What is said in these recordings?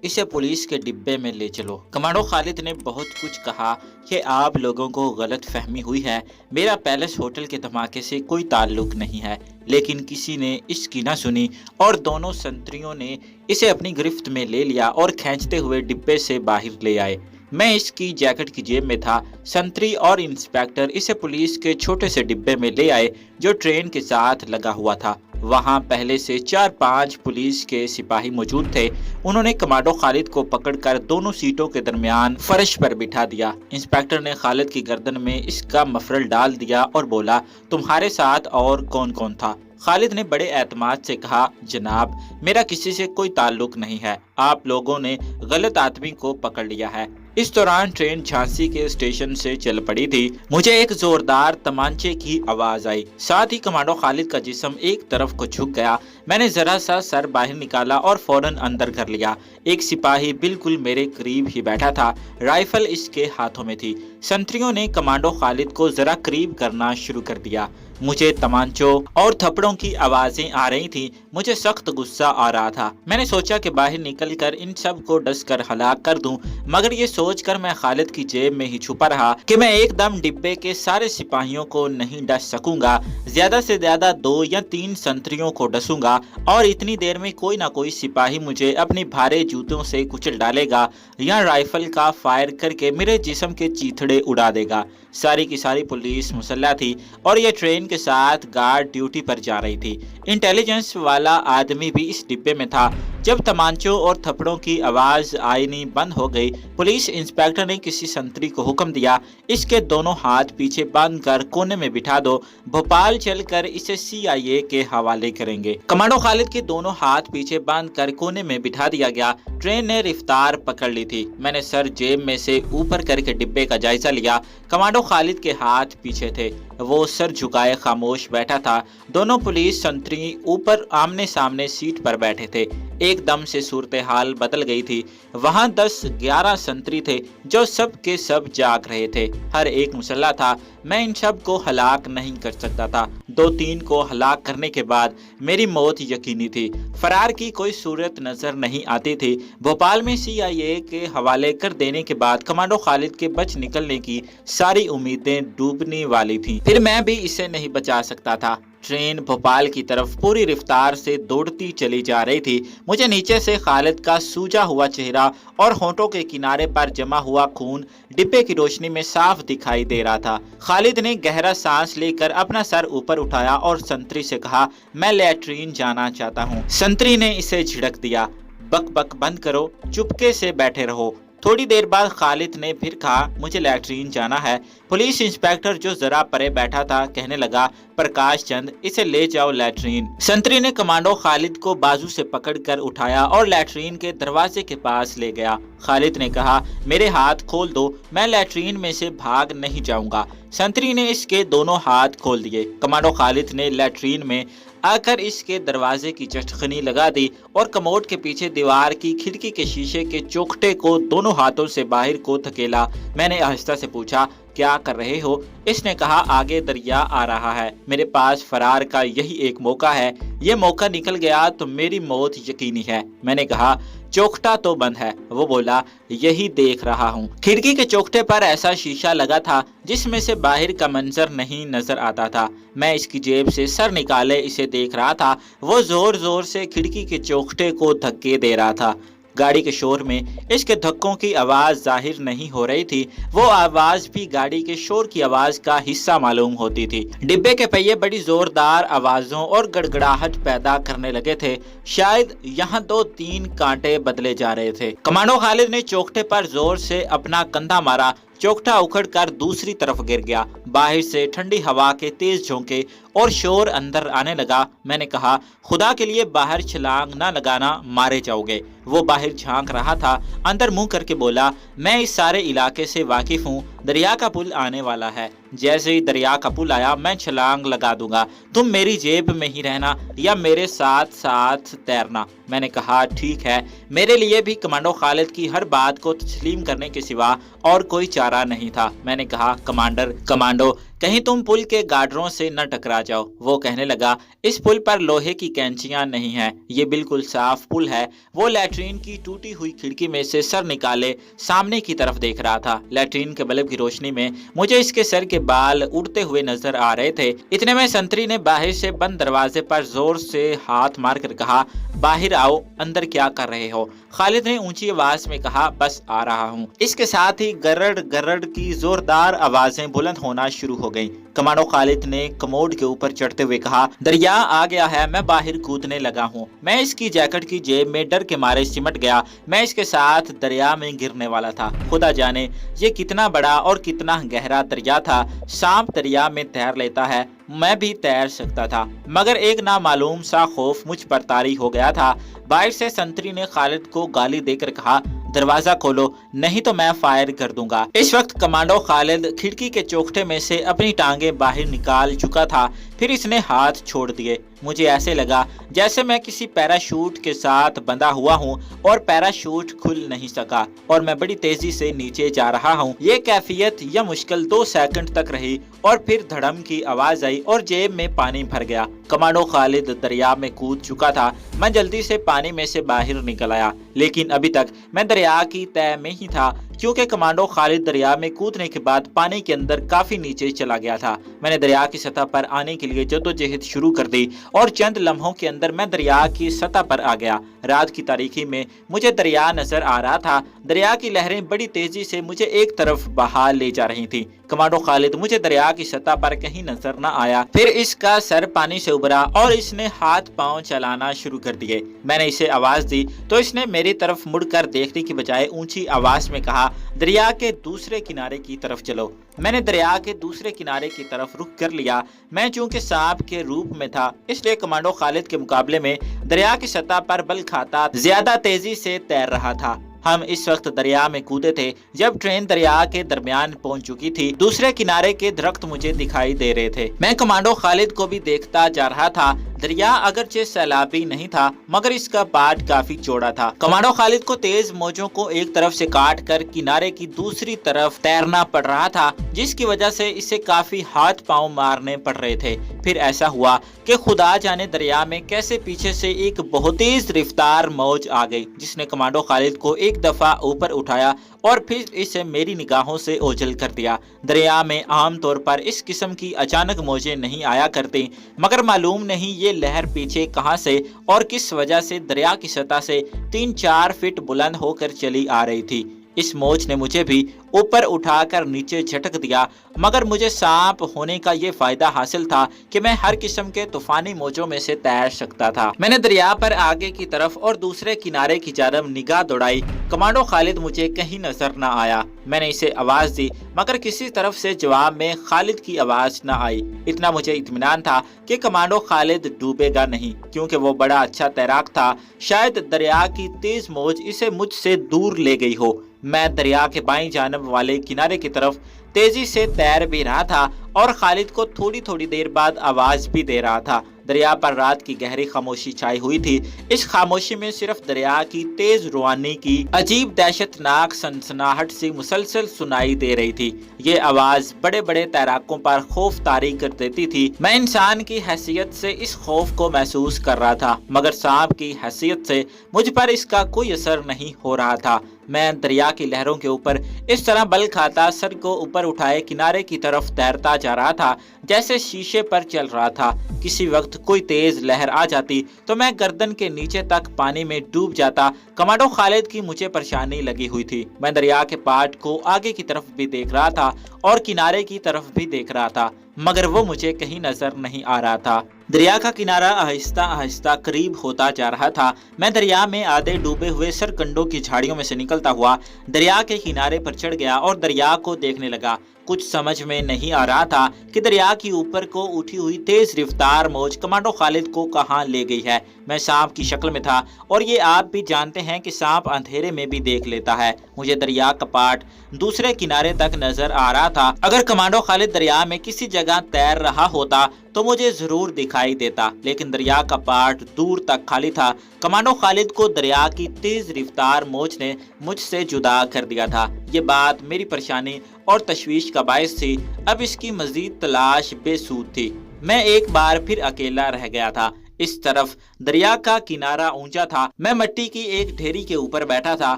इसे पुलिस के डिब्बे में ले चलो। कमांडो खालिद ने बहुत कुछ कहा कि आप लोगों को गलत फहमी हुई है, मेरा पैलेस होटल के धमाके से कोई ताल्लुक नहीं है। लेकिन किसी ने इसकी ना सुनी और दोनों संतरियों ने इसे अपनी गिरफ्त में ले लिया और खींचते हुए डिब्बे से बाहर ले आए। मैं इसकी जैकेट की जेब में था। संतरी और इंस्पेक्टर इसे पुलिस के छोटे से डिब्बे में ले आए जो ट्रेन के साथ लगा हुआ था। वहां पहले से 4-5 पुलिस के सिपाही मौजूद थे। उन्होंने कमांडो खालिद को पकड़कर दोनों सीटों के दरमियान फर्श पर बिठा दिया। इंस्पेक्टर ने खालिद की गर्दन में इसका मफरल डाल दिया और बोला, तुम्हारे साथ और कौन कौन था? खालिद ने बड़े एतमाद से कहा, जनाब मेरा किसी से कोई ताल्लुक नहीं है, आप लोगों ने गलत आदमी को पकड़ लिया है। इस दौरान ट्रेन झांसी के स्टेशन से चल पड़ी थी। मुझे एक जोरदार तमांचे की आवाज आई, साथ ही कमांडो खालिद का जिस्म एक तरफ को झुक गया। मैंने जरा सा सर बाहर निकाला और फौरन अंदर कर लिया। एक सिपाही बिल्कुल मेरे करीब ही बैठा था, राइफल इसके हाथों में थी। संतरियों ने कमांडो खालिद को जरा करीब करना शुरू कर दिया। मुझे तमांचों और थप्पड़ों की आवाजें आ रही थी। मुझे सख्त गुस्सा आ रहा था। मैंने सोचा कि बाहर निकलकर इन सब को डस कर हलाक कर दूं, मगर ये सोचकर मैं खालिद की जेब में ही छुपा रहा कि मैं एकदम डिब्बे के सारे सिपाहियों को नहीं डस सकूंगा। ज्यादा से ज्यादा 2 या 3 संतरियों को डसूंगा और इतनी देर में कोई ना कोई सिपाही मुझे अपने भारे जूतों से कुचल डालेगा या राइफल का फायर करके मेरे जिस्म के चीथड़े उड़ा देगा। सारी की सारी पुलिस मुसल्ला थी और ये ट्रेन के साथ गार्ड ड्यूटी पर जा रही थी। इंटेलिजेंस वाला आदमी भी इस डिब्बे में था। जब तमांचों और थप्पड़ों की आवाज आनी बंद हो गई, पुलिस इंस्पेक्टर ने किसी संतरी को हुक्म दिया, इसके दोनों हाथ पीछे बांध कर कोने में बिठा दो, भोपाल चलकर इसे CIA के हवाले करेंगे। कमांडो खालिद के दोनों हाथ पीछे बांध कर कोने में बिठा दिया गया। ट्रेन ने रफ्तार पकड़ ली थी। मैंने सर जेब में से ऊपर करके डिब्बे का जायजा लिया। कमांडो खालिद के हाथ पीछे थे, वो सर झुकाए खामोश बैठा था। दोनों पुलिस संतरी ऊपर आमने सामने सीट पर बैठे थे। एकदम से सूरत हाल बदल गई थी। वहां 10-11 संतरी थे जो सब के सब जाग रहे थे। हर एक मुसल्ला था। मैं इन सब को हलाक नहीं कर सकता था। 2-3 को हलाक करने के बाद मेरी मौत यकीनी थी। फरार की कोई सूरत नजर नहीं आती थी। भोपाल में CIA के हवाले कर देने के बाद कमांडो खालिद के बच निकलने की सारी उम्मीदें डूबने वाली थीं। फिर मैं भी इसे नहीं बचा सकता था। ट्रेन भोपाल की तरफ पूरी रफ्तार से दौड़ती चली जा रही थी। मुझे नीचे से खालिद का सूजा हुआ चेहरा और होंठों के किनारे पर जमा हुआ खून डिब्बे की रोशनी में साफ दिखाई दे रहा था। खालिद ने गहरा सांस लेकर अपना सर ऊपर उठाया और संतरी से कहा, मैं लैट्रीन जाना चाहता हूँ। संतरी ने इसे झिड़क दिया, बक बक बंद करो, चुपके से बैठे रहो। थोड़ी देर बाद खालिद ने फिर कहा, मुझे लैट्रीन जाना है। पुलिस इंस्पेक्टर जो जरा परे बैठा था कहने लगा, प्रकाश चंद इसे ले जाओ लैट्रीन। संतरी ने कमांडो खालिद को बाजू से पकड़कर उठाया और लैट्रीन के दरवाजे के पास ले गया। खालिद ने कहा, मेरे हाथ खोल दो, मैं लैट्रीन में से भाग नहीं जाऊंगा। संतरी ने इसके दोनों हाथ खोल दिए। कमांडो खालिद ने लैट्रीन में आकर इसके दरवाजे की चटखनी लगा दी और कमोड के पीछे दीवार की खिड़की के शीशे के चौखटे को दोनों हाथों से बाहर को धकेला। मैंने आहिस्ता से पूछा, क्या कर रहे हो? इसने कहा, आगे दरिया आ रहा है, मेरे पास फरार का यही एक मौका है, ये मौका निकल गया तो मेरी मौत यकीनी है। मैंने कहा, चौखटा तो बंद है। वो बोला, यही देख रहा हूँ। खिड़की के चौखटे पर ऐसा शीशा लगा था जिसमें से बाहर का मंजर नहीं नजर आता था। मैं इसकी जेब से सर निकाले इसे देख रहा था। वो जोर जोर से खिड़की के चौखटे को धक्के दे रहा था। गाड़ी के शोर में इसके धक्कों की आवाज जाहिर नहीं हो रही थी, वो आवाज भी गाड़ी के शोर की आवाज का हिस्सा मालूम होती थी। डिब्बे के पहिए बड़ी जोरदार आवाजों और गड़गड़ाहट पैदा करने लगे थे। शायद यहाँ 2-3 कांटे बदले जा रहे थे। कमांडो खालिद ने चौखटे पर जोर से अपना कंधा मारा। चौखटा उखड़कर दूसरी तरफ गिर गया। बाहर से ठंडी हवा के तेज झोंके और शोर अंदर आने लगा। मैंने कहा, खुदा के लिए बाहर छलांग ना लगाना, मारे जाओगे। वो बाहर झांक रहा था। अंदर मुंह करके बोला, मैं इस सारे इलाके से वाकिफ हूँ, दरिया का पुल आने वाला है। जैसे ही दरिया का पुल आया मैं छलांग लगा दूंगा, तुम मेरी जेब में ही रहना या मेरे साथ साथ तैरना। मैंने कहा, ठीक है। मेरे लिए भी कमांडो खालिद की हर बात को तस्लीम करने के सिवा और कोई चारा नहीं था। मैंने कहा, कमांडो कहीं तुम पुल के गार्डरों से न टकरा जाओ। वो कहने लगा, इस पुल पर लोहे की कैंचियां नहीं हैं, ये बिल्कुल साफ पुल है। वो लैट्रीन की टूटी हुई खिड़की में से सर निकाले सामने की तरफ देख रहा था। लैट्रीन के बल्ब की रोशनी में मुझे इसके सर के बाल उड़ते हुए नजर आ रहे थे। इतने में संतरी ने बाहर से बंद दरवाजे पर जोर से हाथ मारकर कहा, बाहर आओ, अंदर क्या कर रहे हो? खालिद ने ऊंची आवाज में कहा, बस आ रहा हूँ। इसके साथ ही गरड़ गरड़ की जोरदार आवाजें बुलंद होना शुरू हो गईं। कमांडो खालिद ने कमोड के ऊपर चढ़ते हुए कहा, दरिया आ गया है, मैं बाहर कूदने लगा हूँ। मैं इसकी जैकेट की जेब में डर के मारे सिमट गया। मैं इसके साथ दरिया में गिरने वाला था। खुदा जाने ये कितना बड़ा और कितना गहरा दरिया था। सांप दरिया में तैर लेता है, मैं भी तैर सकता था, मगर एक नामालूम सा खौफ मुझ पर तारी हो गया था। बाहर से संतरी ने खालिद को गाली देकर कहा, दरवाजा खोलो, नहीं तो मैं फायर कर दूंगा। इस वक्त कमांडो खालिद खिड़की के चौखटे में से अपनी टांगें बाहर निकाल चुका था। फिर इसने हाथ छोड़ दिए। मुझे ऐसे लगा जैसे मैं किसी पैराशूट के साथ बंधा हुआ हूँ और पैराशूट खुल नहीं सका और मैं बड़ी तेजी से नीचे जा रहा हूँ। ये कैफियत या मुश्किल 2 सेकंड तक रही और फिर धड़म की आवाज आई और जेब में पानी भर गया। कमांडो खालिद दरिया में कूद चुका था। मैं जल्दी से पानी में से बाहर निकल आया, लेकिन अभी तक मैं दरिया की तह में ही था, क्योंकि कमांडो खालिद दरिया में कूदने के बाद पानी के अंदर काफी नीचे चला गया था। मैंने दरिया की सतह पर आने के लिए जद्दोजहद शुरू कर दी और चंद लम्हों के अंदर मैं दरिया की सतह पर आ गया। रात की तारीकी में मुझे दरिया नजर आ रहा था। दरिया की लहरें बड़ी तेजी से मुझे एक तरफ बहा ले जा रही थी। कमांडो खालिद मुझे दरिया की सतह पर कहीं नजर न आया। फिर इसका सर पानी से उभरा और इसने हाथ पांव चलाना शुरू कर दिए। मैंने इसे आवाज दी तो इसने मेरी तरफ मुड़कर देखने की बजाय ऊंची आवाज में कहा, दरिया के दूसरे किनारे की तरफ चलो। मैंने दरिया के दूसरे किनारे की तरफ रुख कर लिया। मैं चूंकि सांप के रूप में था, इसलिए कमांडो खालिद के मुकाबले में दरिया की सतह पर बल खाता ज्यादा तेजी से तैर रहा था। हम इस वक्त दरिया में कूदे थे जब ट्रेन दरिया के दरमियान पहुंच चुकी थी। दूसरे किनारे के दरख्त मुझे दिखाई दे रहे थे। मैं कमांडो खालिद को भी देखता जा रहा था। दरिया अगरचे सैलाबी नहीं था, मगर इसका पाट काफी चौड़ा था। कमांडो खालिद को तेज मौजों को एक तरफ से काट कर किनारे की दूसरी तरफ तैरना पड़ रहा था, जिसकी वजह से इसे काफी हाथ पांव मारने पड़ रहे थे। फिर ऐसा हुआ कि खुदा जाने दरिया में कैसे पीछे से एक बहुत तेज रफ्तार मौज आ गई, जिसने कमांडो खालिद को एक दफा ऊपर उठाया और फिर इसे मेरी निगाहों से ओझल कर दिया। दरिया में आमतौर पर इस किस्म की अचानक मौजें नहीं आया करती, मगर मालूम नहीं ये लहर पीछे कहां से और किस वजह से दरिया की सतह से 3-4 फीट बुलंद होकर चली आ रही थी। इस मौज ने मुझे भी ऊपर उठाकर नीचे झटक दिया, मगर मुझे सांप होने का ये फायदा हासिल था कि मैं हर किस्म के तूफानी मौजों में से तैर सकता था। मैंने दरिया पर आगे की तरफ और दूसरे किनारे की जानब निगाह दौड़ाई। कमांडो खालिद मुझे कहीं नजर न आया। मैंने इसे आवाज दी, मगर किसी तरफ से जवाब में खालिद की आवाज न आई। इतना मुझे इत्मीनान था कि कमांडो खालिद डूबेगा नहीं, क्योंकि वो बड़ा अच्छा तैराक था। शायद दरिया की तेज मौज इसे मुझसे दूर ले गई हो। मैं दरिया के बाईं जानब वाले किनारे की तरफ तेजी से तैर भी रहा था और खालिद को थोड़ी थोड़ी देर बाद आवाज भी दे रहा था। दरिया पर रात की गहरी खामोशी छाई हुई थी। इस खामोशी में सिर्फ दरिया की तेज रुआनी की अजीब दहशतनाक सनसनाहट सी मुसलसल सुनाई दे रही थी। ये आवाज बड़े बड़े तैराकों पर खौफ तारी कर देती थी। मैं इंसान की हैसियत से इस खौफ को महसूस कर रहा था, मगर सांप की हैसियत से मुझ पर इसका कोई असर नहीं हो रहा था। मैं दरिया की लहरों के ऊपर इस तरह बल खाता सर को ऊपर उठाए किनारे की तरफ तैरता जा रहा था जैसे शीशे पर चल रहा था। किसी वक्त कोई तेज लहर आ जाती तो मैं गर्दन के नीचे तक पानी में डूब जाता। कमांडो खालिद की मुझे परेशानी लगी हुई थी। मैं दरिया के पाट को आगे की तरफ भी देख रहा था और किनारे की तरफ भी देख रहा था, मगर वो मुझे कहीं नजर नहीं आ रहा था। दरिया का किनारा आहिस्ता आहिस्ता करीब होता जा रहा था। मैं दरिया में आधे डूबे हुए सरकंडों की झाड़ियों में से निकलता हुआ दरिया के किनारे पर चढ़ गया और दरिया को देखने लगा। कुछ समझ में नहीं आ रहा था कि दरिया की ऊपर को उठी हुई तेज रफ्तार मौज कमांडो खालिद को कहां ले गई है। मैं सांप की शक्ल में था और ये आप भी जानते हैं कि सांप अंधेरे में भी देख लेता है। मुझे दरिया का पाट दूसरे किनारे तक नजर आ रहा था। अगर कमांडो खालिद दरिया में किसी जगह तैर रहा होता तो मुझे जरूर दिखाई देता, लेकिन दरिया का पार्ट दूर तक खाली था। कमांडो खालिद को दरिया की तेज रफ्तार मौज ने मुझसे जुदा कर दिया था। ये बात मेरी परेशानी और तशवीश का बायस थी। अब इसकी मजीद तलाश बेसूद थी। मैं एक बार फिर अकेला रह गया था। इस तरफ दरिया का किनारा ऊंचा था। मैं मिट्टी की एक ढेरी के ऊपर बैठा था।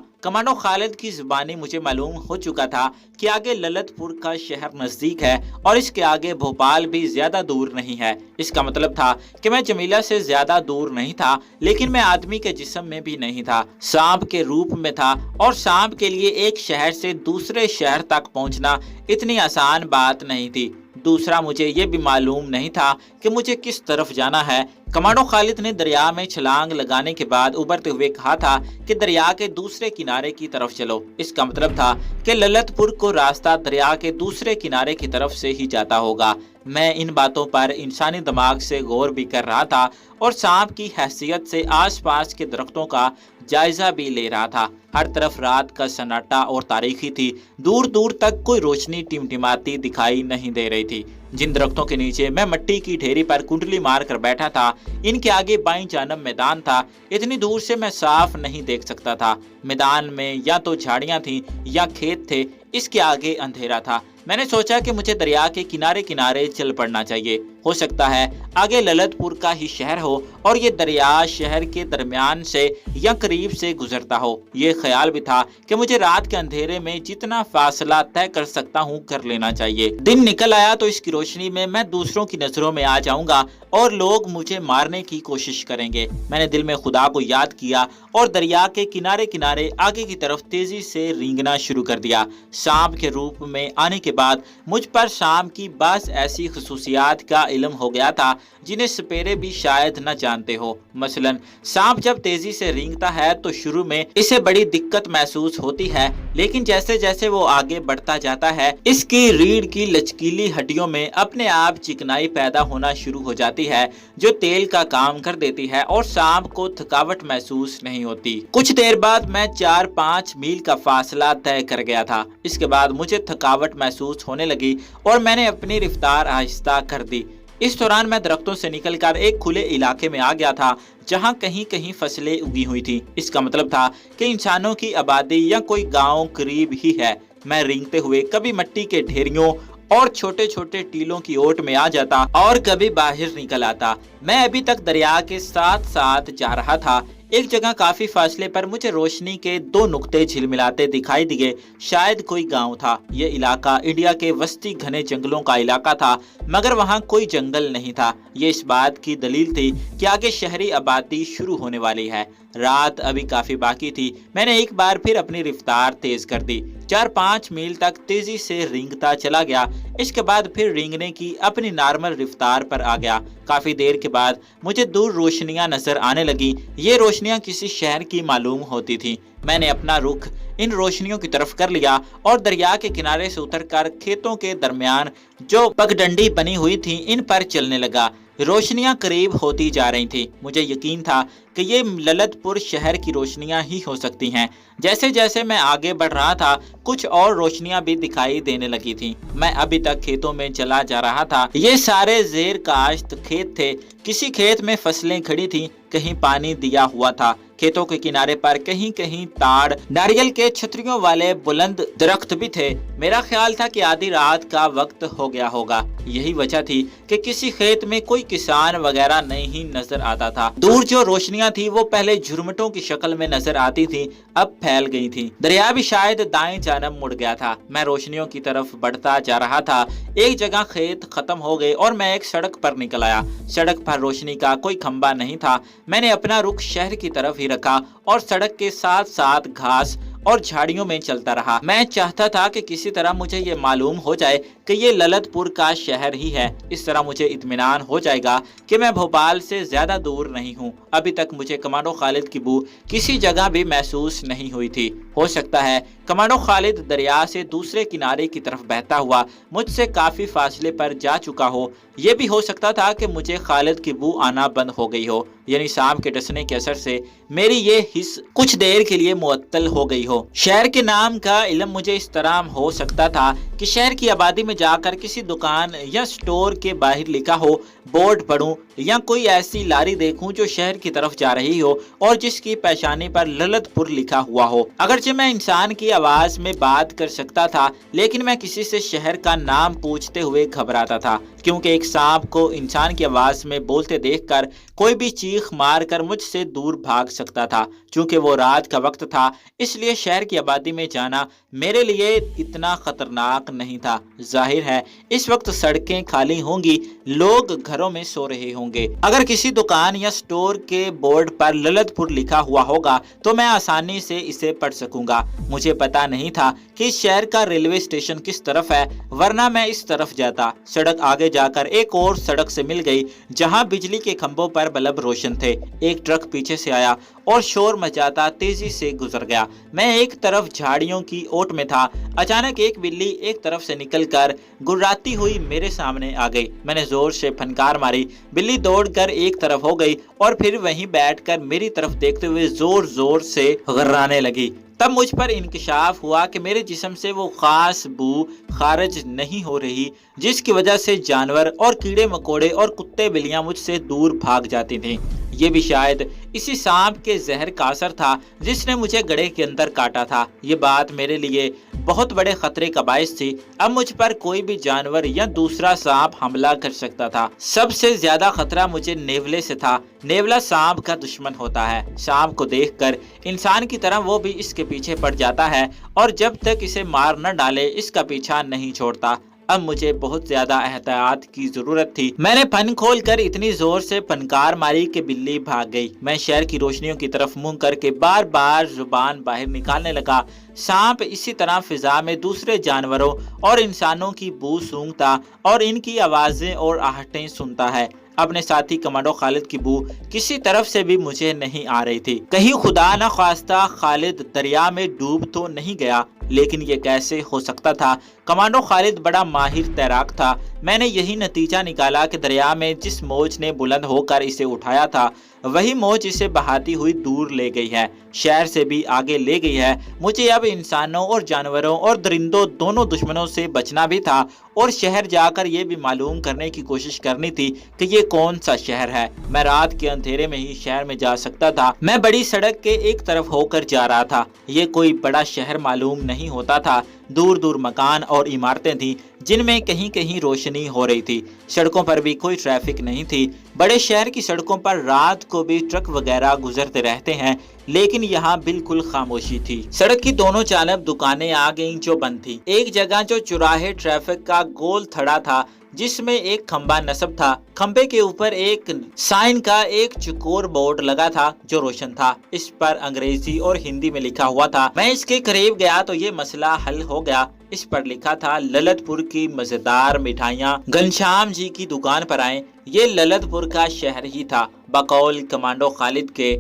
कमांडो खालिद की जुबानी मुझे मालूम हो चुका था कि आगे ललितपुर का शहर नजदीक है और इसके आगे भोपाल भी ज्यादा दूर नहीं है। इसका मतलब था कि मैं जमीला से ज्यादा दूर नहीं था, लेकिन मैं आदमी के जिस्म में भी नहीं था, सांप के रूप में था। और सांप के लिए एक शहर से दूसरे शहर तक पहुंचना इतनी आसान बात नहीं थी। दूसरा, मुझे ये भी मालूम नहीं था कि मुझे किस तरफ जाना है। कमांडो खालिद ने दरिया में छलांग लगाने के बाद उबरते हुए कहा था कि दरिया के दूसरे किनारे की तरफ चलो। इसका मतलब था कि ललितपुर को रास्ता दरिया के दूसरे किनारे की तरफ से ही जाता होगा। मैं इन बातों पर इंसानी दिमाग से गौर भी कर रहा था और सांप की हैसियत से आसपास के दरख्तों का जायजा भी ले रहा था। हर तरफ रात का सन्नाटा और तारीखी थी। दूर दूर तक कोई रोशनी टिमटिमाती दिखाई नहीं दे रही थी। जिन दरख्तों के नीचे मैं मिट्टी की ढेरी पर कुंडली मार कर बैठा था, इनके आगे बाईं जानब मैदान था। इतनी दूर से मैं साफ नहीं देख सकता था। मैदान में या तो झाड़ियां थीं या खेत थे। इसके आगे अंधेरा था। मैंने सोचा कि मुझे दरिया के किनारे किनारे चल पड़ना चाहिए। हो सकता है आगे ललितपुर का ही शहर हो और ये दरिया शहर के दरमियान से या करीब से गुजरता हो। ये ख्याल भी था कि मुझे रात के अंधेरे में जितना फासला तय कर सकता हूँ कर लेना चाहिए। दिन निकल आया तो इसकी रोशनी में मैं दूसरों की नजरों में आ जाऊंगा और लोग मुझे मारने की कोशिश करेंगे। मैंने दिल में खुदा को याद किया और दरिया के किनारे किनारे आगे की तरफ तेजी से रेंगना शुरू कर दिया। सांप के रूप में आने के बाद मुझ पर सांप की बस ऐसी खसूसियात का इल्म हो गया था जिन्हें सपेरे भी शायद न जानते हो। मसलन सांप जब तेजी से रेंगता है तो शुरू में इसे बड़ी दिक्कत महसूस होती है, लेकिन जैसे जैसे वो आगे बढ़ता जाता है इसकी रीढ़ की लचकीली हड्डियों में अपने आप चिकनाई पैदा होना शुरू हो जाती है, जो तेल का काम कर देती है और सांप को थकावट महसूस नहीं होती। कुछ देर बाद मैं 4-5 मील का फासला तय कर गया था। इसके बाद मुझे थकावट महसूस होने लगी और मैंने अपनी रफ्तार आहिस्ता कर दी। इस दौरान मैं दरख्तों से निकलकर एक खुले इलाके में आ गया था जहां कहीं कहीं फसलें उगी हुई थी। इसका मतलब था कि इंसानों की आबादी या कोई गांव करीब ही है। मैं रेंगते हुए कभी मिट्टी के ढेरियों और छोटे छोटे टीलों की ओट में आ जाता और कभी बाहर निकल आता। मैं अभी तक दरिया के साथ साथ जा रहा था। एक जगह काफी फासले पर मुझे रोशनी के 2 नुक्ते झिलमिलाते दिखाई दिए। शायद कोई गांव था। ये इलाका इंडिया के वस्ती घने जंगलों का इलाका था, मगर वहाँ कोई जंगल नहीं था। ये इस बात की दलील थी कि आगे शहरी आबादी शुरू होने वाली है। रात अभी काफी बाकी थी। मैंने एक बार फिर अपनी रफ्तार तेज कर दी। 4-5 मील तक तेजी से रेंगता चला गया। इसके बाद फिर रेंगने की अपनी नॉर्मल रफ्तार पर आ गया। काफी देर के बाद मुझे दूर रोशनियां नजर आने लगी। ये रोशनियां किसी शहर की मालूम होती थी। मैंने अपना रुख इन रोशनियों की तरफ कर लिया और दरिया के किनारे से उतरकर खेतों के दरमियान जो पगडंडी बनी हुई थी इन पर चलने लगा। रोशनियां करीब होती जा रही थी। मुझे यकीन था कि ये ललितपुर शहर की रोशनियां ही हो सकती हैं। जैसे जैसे मैं आगे बढ़ रहा था कुछ और रोशनियां भी दिखाई देने लगी थीं। मैं अभी तक खेतों में चला जा रहा था। ये सारे जेर काश्त खेत थे। किसी खेत में फसलें खड़ी थीं, कहीं पानी दिया हुआ था। खेतों के किनारे पर कहीं कहीं ताड़, नारियल के छतरियों वाले बुलंद दरख्त भी थे। मेरा ख्याल था कि आधी रात का वक्त हो गया होगा। यही वजह थी कि किसी खेत में कोई किसान वगैरह नहीं नजर आता था। दूर जो रोशनियां थी वो पहले झुरमुटों की शक्ल में नजर आती थी, अब फैल गई थी। दरिया भी शायद दाएं जानब मुड़ गया था। मैं रोशनियों की तरफ बढ़ता जा रहा था। एक जगह खेत खत्म हो गए और मैं एक सड़क पर निकल आया। सड़क पर रोशनी का कोई खंबा नहीं था। मैंने अपना रुख शहर की तरफ ही रखा और सड़क के साथ साथ घास और झाड़ियों में चलता रहा। मैं चाहता था कि किसी तरह मुझे ये मालूम हो जाए कि ये ललितपुर का शहर ही है। इस तरह मुझे इत्मीनान हो जाएगा कि मैं भोपाल से ज्यादा दूर नहीं हूँ। अभी तक मुझे कमांडो खालिद की बू किसी जगह भी महसूस नहीं हुई थी। हो सकता है कमांडो खालिद दरिया से दूसरे किनारे की तरफ बहता हुआ मुझसे काफी फासले पर जा चुका हो। ये भी हो सकता था कि मुझे खालिद की बू आना बंद हो गई हो, यानी सांप के डसने के असर से मेरी ये हिस्स कुछ देर के लिए मुअत्तल हो गई हो। शहर के नाम का इल्म मुझे इस तरह हो सकता था कि शहर की आबादी में जाकर किसी दुकान या स्टोर के बाहर लिखा हो बोर्ड पढूं या कोई ऐसी लारी देखूं जो शहर की तरफ जा रही हो और जिसकी पेशानी पर ललितपुर लिखा हुआ हो। अगरचे मैं इंसान की आवाज में बात कर सकता था, लेकिन मैं किसी से शहर का नाम पूछते हुए घबराता था, क्योंकि एक सांप को इंसान की आवाज में बोलते देखकर कोई भी चीख मार कर मुझसे दूर भाग सकता था। चूंकि वो रात का वक्त था, इसलिए शहर की आबादी में जाना मेरे लिए इतना खतरनाक नहीं था। जाहिर है इस वक्त सड़कें खाली होंगी, लोग घरों में सो रहे होंगे। अगर किसी दुकान या स्टोर के बोर्ड पर ललितपुर लिखा हुआ होगा तो मैं आसानी से इसे पढ़ सकूंगा। मुझे पता नहीं था कि शहर का रेलवे स्टेशन किस तरफ है, वरना मैं इस तरफ जाता। सड़क आगे जाकर एक और सड़क से मिल गई, जहां बिजली के खंभों पर बल्ब रोशन थे। एक ट्रक पीछे से आया और शोर मचाता तेजी से गुजर गया। मैं एक तरफ झाड़ियों की ओट में था। अचानक एक बिल्ली एक तरफ से निकलकर गुर्राती हुई मेरे सामने आ गई। मैंने जोर से फनकार मारी। बिल्ली दौड़कर एक तरफ हो गई और फिर वहीं बैठकर मेरी तरफ देखते हुए जोर जोर से गुर्राने लगी। तब मुझ पर इंकशाफ हुआ कि मेरे जिस्म से वो खास बू खारिज नहीं हो रही, जिसकी वजह से जानवर और कीड़े मकोड़े और कुत्ते बिल्लियां मुझसे दूर भाग जाती थीं। ये भी शायद इसी सांप के जहर का असर था जिसने मुझे गड़े के अंदर काटा था। ये बात मेरे लिए बहुत बड़े खतरे का बायस थी। अब मुझ पर कोई भी जानवर या दूसरा सांप हमला कर सकता था। सबसे ज्यादा खतरा मुझे नेवले से था। नेवला सांप का दुश्मन होता है। सांप को देखकर इंसान की तरह वो भी इसके पीछे पड़ जाता है और जब तक इसे मार न डाले इसका पीछा नहीं छोड़ता। अब मुझे बहुत ज्यादा एहतियात की जरूरत थी। मैंने फन खोल कर इतनी जोर से फनकार मारी कि बिल्ली भाग गई। मैं शहर की रोशनियों की तरफ मुंह करके बार बार जुबान बाहर निकालने लगा। सांप इसी तरह फिजा में दूसरे जानवरों और इंसानों की बू सूंघता और इनकी आवाजें और आहटें सुनता है। अपने साथी कमांडो खालिद की बू किसी तरफ से भी मुझे नहीं आ रही थी। कहीं खुदा न ख्वास्ता खालिद दरिया में डूब तो नहीं गया, लेकिन ये कैसे हो सकता था? कमांडो खालिद बड़ा माहिर तैराक था। मैंने यही नतीजा निकाला कि दरिया में जिस मौज ने बुलंद होकर इसे उठाया था, वही मौज इसे बहाती हुई दूर ले गई है, शहर से भी आगे ले गई है। मुझे अब इंसानों और जानवरों और दरिंदों दोनों दुश्मनों से बचना भी था और शहर जाकर ये भी मालूम करने की कोशिश करनी थी कि ये कौन सा शहर है। मैं रात के अंधेरे में ही शहर में जा सकता था। मैं बड़ी सड़क के एक तरफ होकर जा रहा था। ये कोई बड़ा शहर मालूम नहीं होता था। दूर दूर मकान और इमारतें थीं जिनमें कहीं कहीं रोशनी हो रही थी। सड़कों पर भी कोई ट्रैफिक नहीं थी। बड़े शहर की सड़कों पर रात को भी ट्रक वगैरह गुजरते रहते हैं, लेकिन यहाँ बिल्कुल खामोशी थी। सड़क की दोनों जानब दुकानें आ गईं जो बंद थी। एक जगह जो चौराहे ट्रैफिक का गोल थड़ा था, जिसमें एक खंबा नस्ब था। खंबे के ऊपर एक साइन का एक चकोर बोर्ड लगा था जो रोशन था। इस पर अंग्रेजी और हिंदी में लिखा हुआ था। मैं इसके करीब गया तो ये मसला हल हो गया। इस पर लिखा था ललितपुर की मजेदार मिठाइयाँ घनश्याम जी की दुकान पर आएं। ये ललितपुर का शहर ही था। बकौल कमांडो खालिद के